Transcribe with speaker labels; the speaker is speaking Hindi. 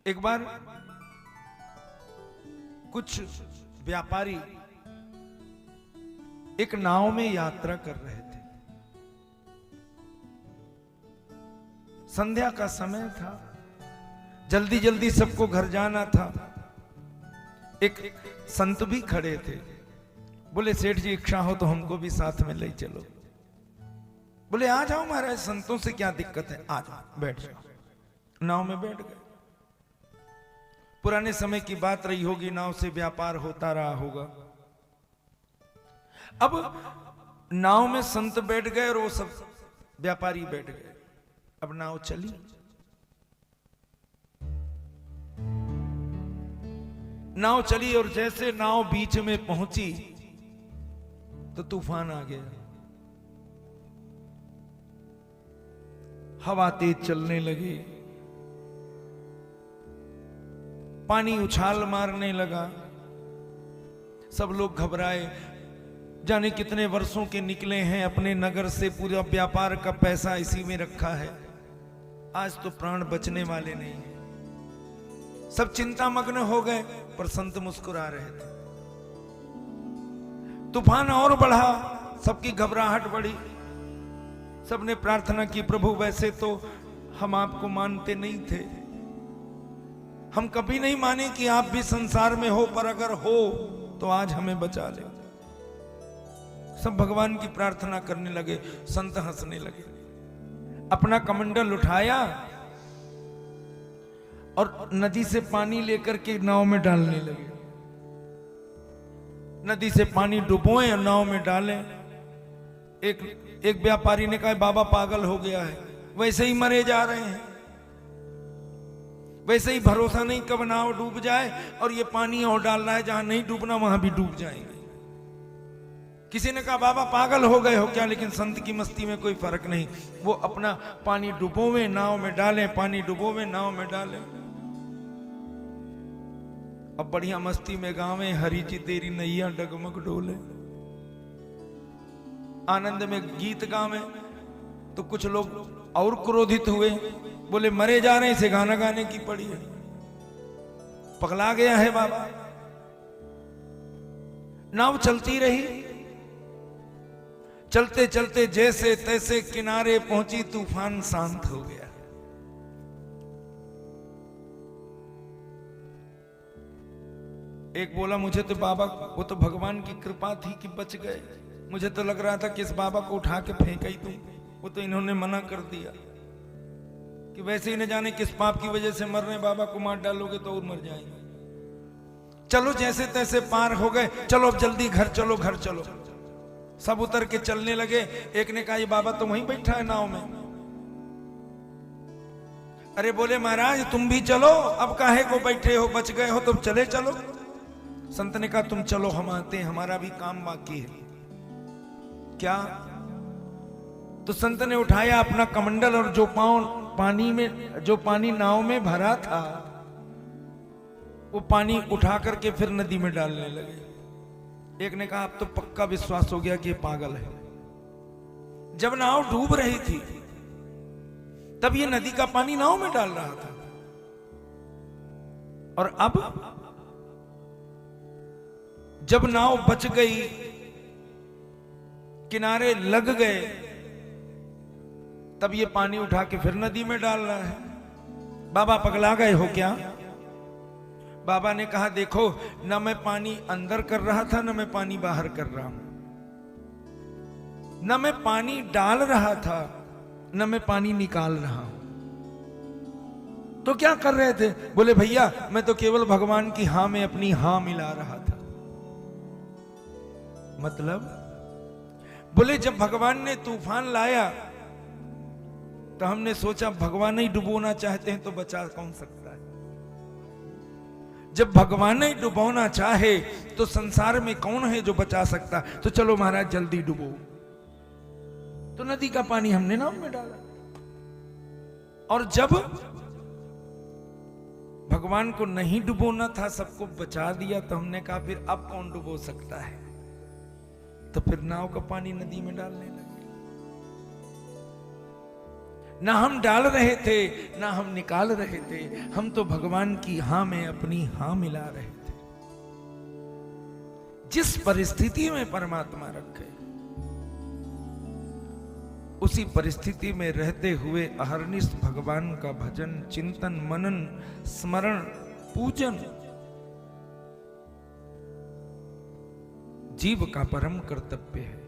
Speaker 1: एक बार कुछ व्यापारी एक नाव में यात्रा कर रहे थे। संध्या का समय था, जल्दी जल्दी सबको घर जाना था। एक संत भी खड़े थे। बोले सेठ जी इच्छा हो तो हमको भी साथ में ले चलो। बोले आ जाओ महाराज, संतों से क्या दिक्कत है, आ जाओ बैठ जाओ। नाव में बैठ गए। पुराने समय की बात रही होगी, नाव से व्यापार होता रहा होगा। अब नाव में संत बैठ गए और वो सब व्यापारी बैठ गए। अब नाव चली। नाव चली और जैसे नाव बीच में पहुंची तो तूफान आ गया। हवा तेज चलने लगी, पानी उछाल मारने लगा। सब लोग घबराए, जाने कितने वर्षों के निकले हैं अपने नगर से, पूरा व्यापार का पैसा इसी में रखा है, आज तो प्राण बचने वाले नहीं है। सब चिंता मग्न हो गए, पर संत मुस्कुरा रहे थे। तूफान और बढ़ा, सबकी घबराहट बढ़ी। सबने प्रार्थना की, प्रभु वैसे तो हम आपको मानते नहीं थे, हम कभी नहीं माने कि आप भी संसार में हो, पर अगर हो तो आज हमें बचा ले। सब भगवान की प्रार्थना करने लगे। संत हंसने लगे, अपना कमंडल उठाया और नदी से पानी लेकर के नाव में डालने लगे। नदी से पानी डुबोए और नाव में डाले। एक व्यापारी ने कहा बाबा पागल हो गया है, वैसे ही मरे जा रहे हैं, वैसे ही भरोसा नहीं कब नाव डूब जाए, और ये पानी और डाल रहा है, जहां नहीं डूबना वहां भी डूब जाएंगे। किसी ने कहा बाबा पागल हो गए हो क्या, लेकिन संत की मस्ती में कोई फर्क नहीं। वो अपना पानी डुबोवे नाव में डाले, पानी डुबोवे नाव में डाले। अब बढ़िया मस्ती में गावे, हरि जी तेरी नैया डगमग डोले। आनंद में गीत गावे। तो कुछ लोग और क्रोधित हुए, बोले मरे जा रहे हैं, इसे गाना गाने की पड़ी है, पगला गया है बाबा। नाव चलती रही। चलते चलते जैसे तैसे किनारे पहुंची, तूफान शांत हो गया। एक बोला मुझे तो बाबा, वो तो भगवान की कृपा थी कि बच गए, मुझे तो लग रहा था कि इस बाबा को उठा के फेंका ही दूं, वो तो इन्होंने मना कर दिया कि वैसे ही न जाने किस पाप की वजह से मर रहे, बाबा को मार डालोगे तो और मर जाएंगे। चलो जैसे तैसे पार हो गए, चलो अब जल्दी घर चलो, घर चलो। सब उतर के चलने लगे। एक ने कहा ये बाबा तो वहीं बैठा है नाव में। अरे बोले महाराज तुम भी चलो, अब काहे को बैठे हो, बच गए हो तो चले चलो। संत ने कहा तुम चलो, हम आते हैं, हमारा भी काम बाकी है। क्या? तो संत ने उठाया अपना कमंडल और जो पानी नाव में भरा था, वो पानी उठा करके फिर नदी में डालने लगे। एक ने कहा अब तो पक्का विश्वास हो गया कि ये पागल है। जब नाव डूब रही थी तब ये नदी का पानी नाव में डाल रहा था, और अब जब नाव बच गई, किनारे लग गए, तब ये पानी उठा के फिर नदी में डाल रहा है। बाबा पगला गए हो क्या? बाबा ने कहा देखो, न मैं पानी अंदर कर रहा था, न मैं पानी बाहर कर रहा हूं, न मैं पानी डाल रहा था, न मैं पानी निकाल रहा हूं। तो क्या कर रहे थे? बोले भैया मैं तो केवल भगवान की हां में अपनी हां मिला रहा था। मतलब? बोले जब भगवान ने तूफान लाया तो हमने सोचा भगवान ही डुबोना चाहते हैं तो बचा कौन सकता है। जब भगवान ही डुबोना चाहे तो संसार में कौन है जो बचा सकता। तो चलो महाराज जल्दी डुबो। तो नदी का पानी हमने नाव में डाला, और जब भगवान को नहीं डुबोना था, सबको बचा दिया, तो हमने कहा फिर अब कौन डुबो सकता है। तो फिर नाव का पानी नदी में डालने लगे। ना हम डाल रहे थे ना हम निकाल रहे थे, हम तो भगवान की हां में अपनी हां मिला रहे थे। जिस परिस्थिति में परमात्मा रखे उसी परिस्थिति में रहते हुए अहर्निश भगवान का भजन, चिंतन, मनन, स्मरण, पूजन जीव का परम कर्तव्य है।